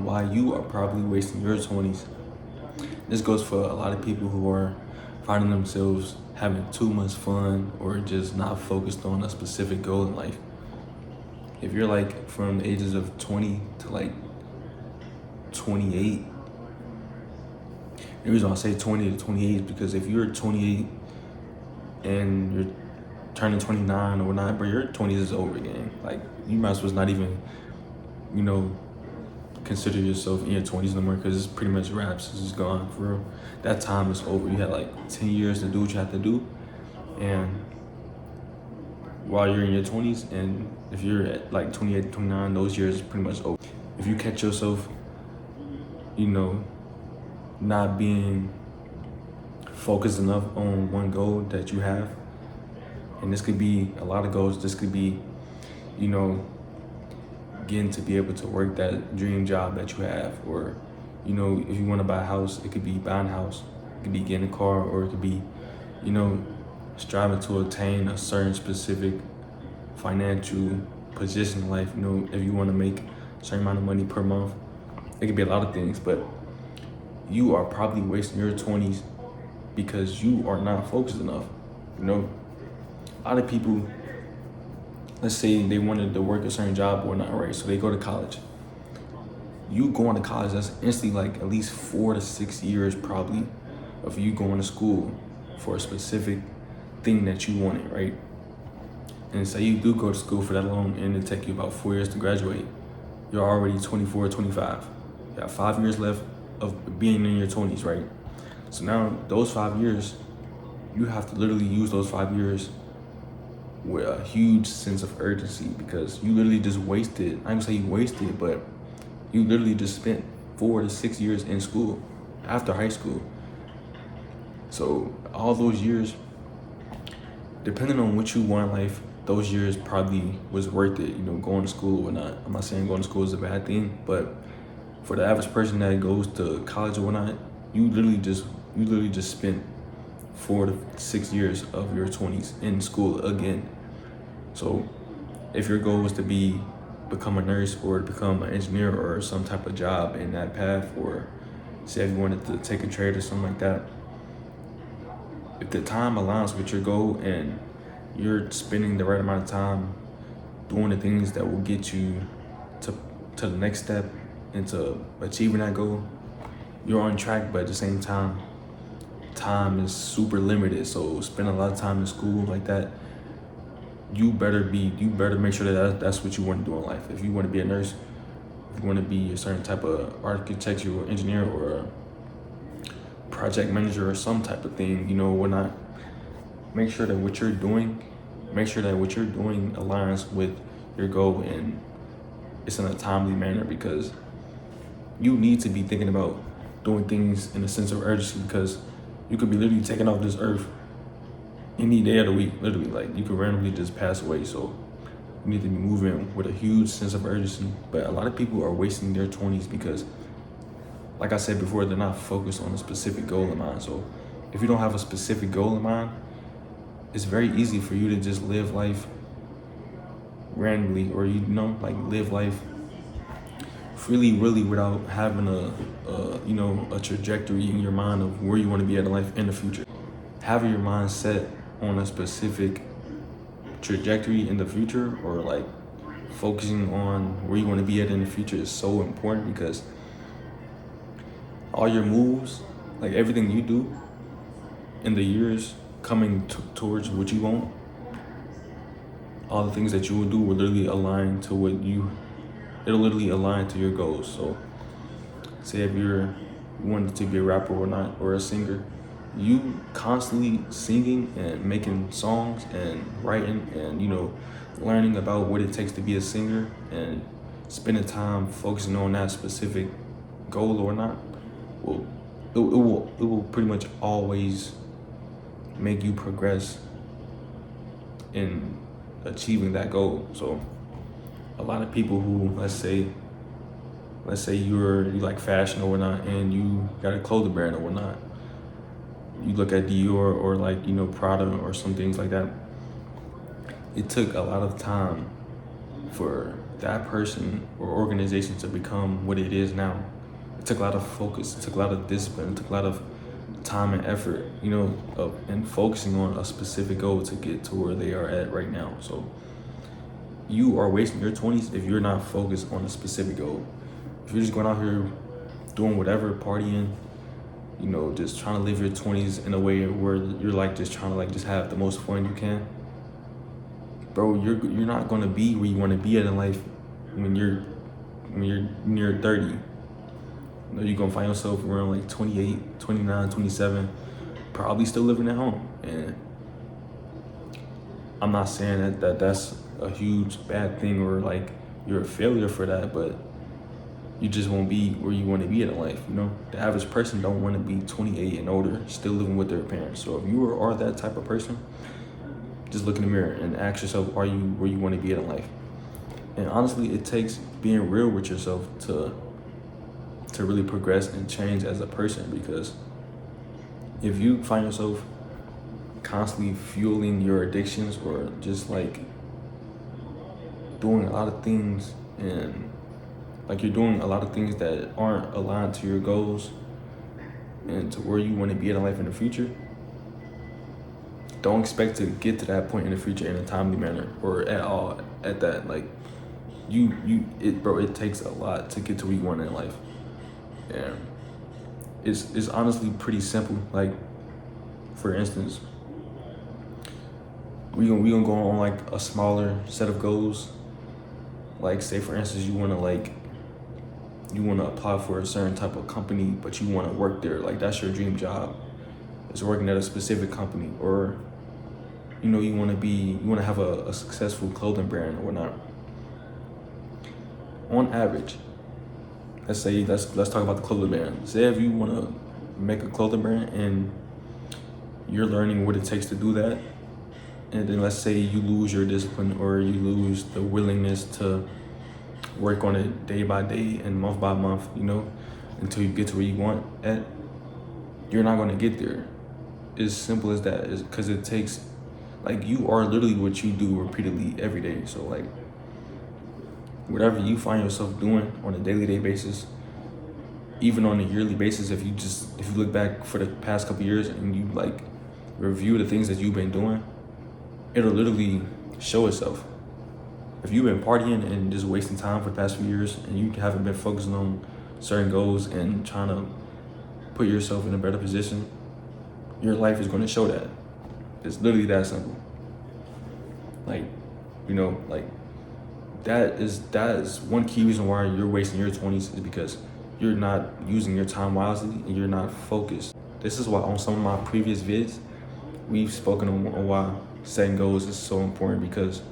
why you are probably wasting your 20s. This goes for a lot of people who are finding themselves having too much fun or just not focused on a specific goal in life. If you're like from the ages of 20 to like 28, the reason I say 20 to 28 is because if you're 28 and you're turning 29 or whatnot, but your 20s is over again. Like, you might as well not even, consider yourself in your 20s no more, because it's pretty much wraps. It's just gone for real. That time is over. You had like 10 years to do what you have to do, and while you're in your 20s, and if you're at like 28, 29, those years is pretty much over. If you catch yourself, not being focused enough on one goal that you have, and this could be a lot of goals. This could be, getting to be able to work that dream job that you have, or, if you want to buy a house, it could be buying a house, it could be getting a car, or it could be, striving to attain a certain specific financial position in life. If you want to make a certain amount of money per month, it could be a lot of things, but you are probably wasting your 20s because you are not focused enough. A lot of people, let's say they wanted to work a certain job or not, right? So they go to college. You going to college, that's instantly like at least 4 to 6 years probably of you going to school for a specific thing that you wanted, right? And say you do go to school for that long and it take you about 4 years to graduate. You're already 24, 25. You got 5 years left of being in your 20s, right? So now those 5 years, you have to literally use those 5 years with a huge sense of urgency, because you literally just wasted, I'm gonna say you wasted, but you literally just spent 4 to 6 years in school after high school. So all those years, depending on what you want in life, those years probably was worth it, going to school or not. I'm not saying going to school is a bad thing, but for the average person that goes to college or whatnot, you literally just spent 4 to 6 years of your 20s in school again. So if your goal was to become a nurse or to become an engineer or some type of job in that path, or say if you wanted to take a trade or something like that, if the time aligns with your goal and you're spending the right amount of time doing the things that will get you to the next step into achieving that goal, you're on track. But at the same time is super limited, so spend a lot of time in school like that. You better make sure that that's what you want to do in life. If you want to be a nurse, if you want to be a certain type of architectural engineer or a project manager or some type of thing, whatnot, make sure that what you're doing aligns with your goal, and it's in a timely manner, because you need to be thinking about doing things in a sense of urgency, because you could be literally taking off this earth any day of the week, literally. Like, you could randomly just pass away. So you need to be moving with a huge sense of urgency. But a lot of people are wasting their 20s because, like I said before, they're not focused on a specific goal in mind. So if you don't have a specific goal in mind, it's very easy for you to just live life randomly, or live life freely, really, without having a trajectory in your mind of where you want to be at in life in the future. Having your mind set on a specific trajectory in the future, or like focusing on where you want to be at in the future, is so important, because all your moves, like everything you do in the years coming towards what you want, all the things that you will do will literally align to it'll literally align to your goals. So say if you wanted to be a rapper or not, or a singer, you constantly singing and making songs and writing and learning about what it takes to be a singer, and spending time focusing on that specific goal or not, it will pretty much always make you progress in achieving that goal. So a lot of people who, let's say you like fashion or whatnot, and you got a clothing brand or whatnot, you look at Dior or Prada or some things like that. It took a lot of time for that person or organization to become what it is now. It took a lot of focus, it took a lot of discipline, it took a lot of time and effort, and focusing on a specific goal to get to where they are at right now. So you are wasting your 20s if you're not focused on a specific goal. If you're just going out here doing whatever, partying, just trying to live your 20s in a way where you're like just trying to like just have the most fun you can, bro, you're not gonna be where you want to be at in life when you're near 30. You're gonna find yourself around like 28, 29, 27, probably still living at home. And I'm not saying that that's a huge bad thing or like you're a failure for that, but you just won't be where you want to be in life. The average person don't want to be 28 and older still living with their parents. So if you are that type of person, just look in the mirror and ask yourself, are you where you want to be in life? And honestly, it takes being real with yourself to really progress and change as a person, because if you find yourself constantly fueling your addictions or just like doing a lot of things and like you're doing a lot of things that aren't aligned to your goals and to where you want to be in life in the future, don't expect to get to that point in the future in a timely manner or at all at that. Like it takes a lot to get to where you want in life. And it's honestly pretty simple. Like, for instance, we gonna go on like a smaller set of goals. Like, say for instance, you wanna apply for a certain type of company, but you wanna work there. Like, that's your dream job, is working at a specific company. Or you wanna have a successful clothing brand or whatnot. On average, let's talk about the clothing brand. Say if you want to make a clothing brand and you're learning what it takes to do that, and then let's say you lose your discipline or you lose the willingness to work on it day by day and month by month, until you get to where you want at, you're not going to get there. As simple as that. Is because it takes, like, you are literally what you do repeatedly every day. So like, whatever you find yourself doing on a daily basis, even on a yearly basis, if you look back for the past couple years and you like review the things that you've been doing, it'll literally show itself. If you've been partying and just wasting time for the past few years and you haven't been focusing on certain goals and trying to put yourself in a better position, your life is going to show that. It's literally that simple. Like, that is one key reason why you're wasting your 20s, is because you're not using your time wisely and you're not focused. This is why on some of my previous vids, we've spoken on why setting goals is so important, because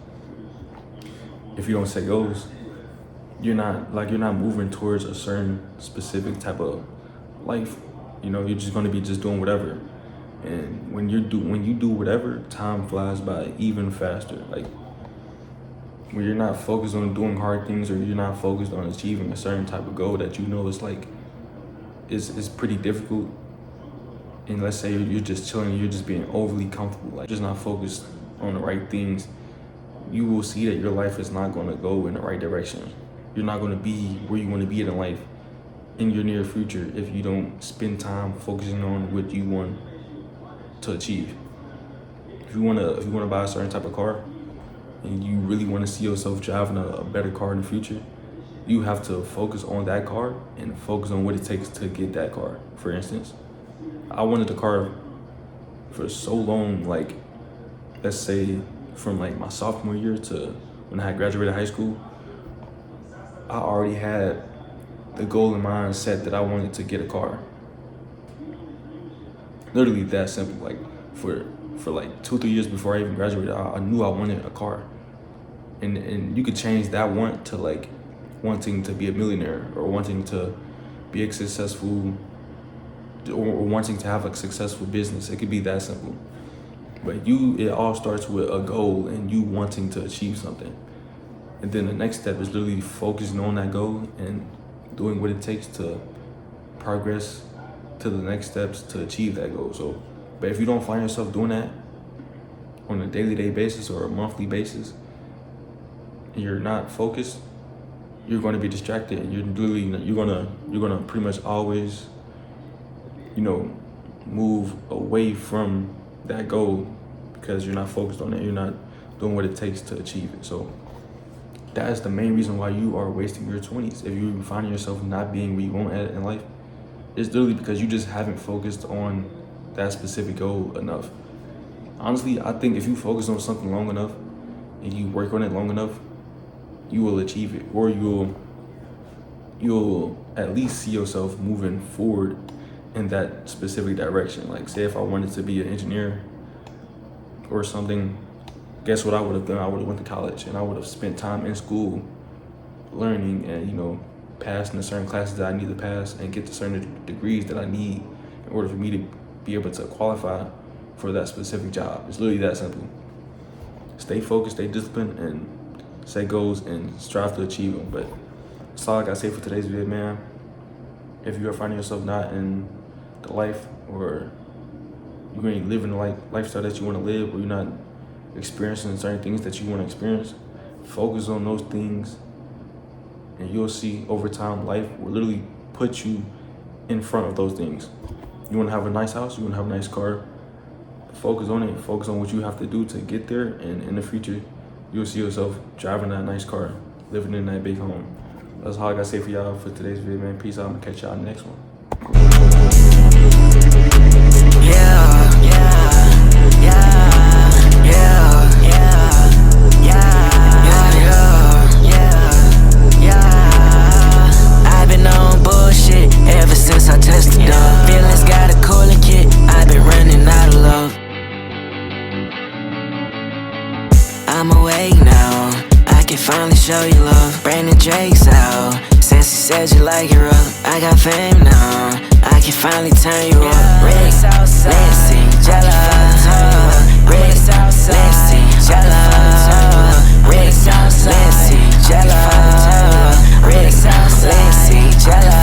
if you don't set goals, you're not moving towards a certain specific type of life. You're just going to be just doing whatever. And when you do whatever, time flies by even faster. Like, when you're not focused on doing hard things, or you're not focused on achieving a certain type of goal that is like, it's pretty difficult. And let's say you're just chilling, you're just being overly comfortable, like just not focused on the right things, you will see that your life is not going to go in the right direction. You're not going to be where you want to be in life in your near future if you don't spend time focusing on what you want to achieve. If you want to buy a certain type of car and you really want to see yourself driving a better car in the future, you have to focus on that car and focus on what it takes to get that car. For instance, I wanted the car for so long, like, let's say from like my sophomore year to when I had graduated high school, I already had the goal in mind set that I wanted to get a car. Literally that simple. Like, for like 2-3 years before I even graduated, I knew I wanted a car. And you could change that want to like wanting to be a millionaire, or wanting to be a successful, or wanting to have a successful business. It could be that simple. But it all starts with a goal and you wanting to achieve something. And then the next step is literally focusing on that goal and doing what it takes to progress to the next steps to achieve that goal. So, but if you don't find yourself doing that on a daily basis or a monthly basis, and you're not focused, you're going to be distracted, and you're gonna pretty much always, you know, move away from that goal because you're not focused on it. You're not doing what it takes to achieve it. So that is the main reason why you are wasting your 20s. If you find yourself not being where you want at in life, it's literally because you just haven't focused on that specific goal enough. Honestly, I think if you focus on something long enough and you work on it long enough, you will achieve it, or you'll at least see yourself moving forward in that specific direction. Like, say if I wanted to be an engineer or something, guess what I would have done? I would have went to college and I would have spent time in school learning and, you know, passing the certain classes that I need to pass and get the certain degrees that I need in order for me to be able to qualify for that specific job. It's literally that simple. Stay focused, stay disciplined, and set goals and strive to achieve them. But that's all I gotta say for today's video, man. If you are finding yourself not in the life, or you ain't living the lifestyle that you want to live, or you're not experiencing certain things that you want to experience, focus on those things, and you'll see over time life will literally put you in front of those things. You want to have a nice house, you want to have a nice car, focus on it. Focus on what you have to do to get there, and in the future you'll see yourself driving that nice car, living in that big home. That's all I gotta say for y'all for today's video, man. Peace out. I'm gonna catch y'all in the next one. I've been on bullshit ever since I tested up. Feelings got a cooling kit, I've been running out of love. I'm awake now, I can finally show you love. Brandon Drake's out, since he said you like it rough. I got fame now, I can finally turn you up. Red, Lexi, Jella, Red, Lexi, Jella, Red, Lexi, Jella, Red, Lexi, Jella.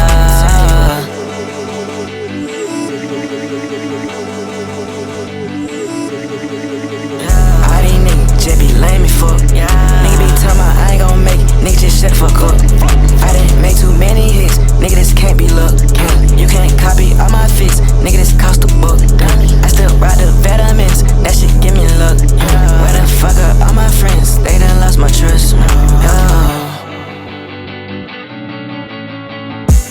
All these niggas just be lame as fuck. Nigga be talking about I ain't gon' make it, nigga just shut the fuck up. I didn't make too many hits, nigga this can't be luck. You can't copy all my fits, nigga this cost a buck. I still ride the vitamins, that shit give me luck. Where the fuck are all my friends, they done lost my trust.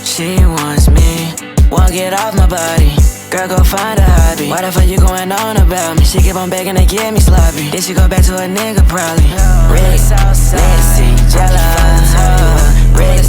She wants me, won't get off my body. Girl, go find a hobby. Why the fuck you going on about me? She keep on begging to get me sloppy. Then she go back to a nigga probably. Red, Lexi, Jella, Red,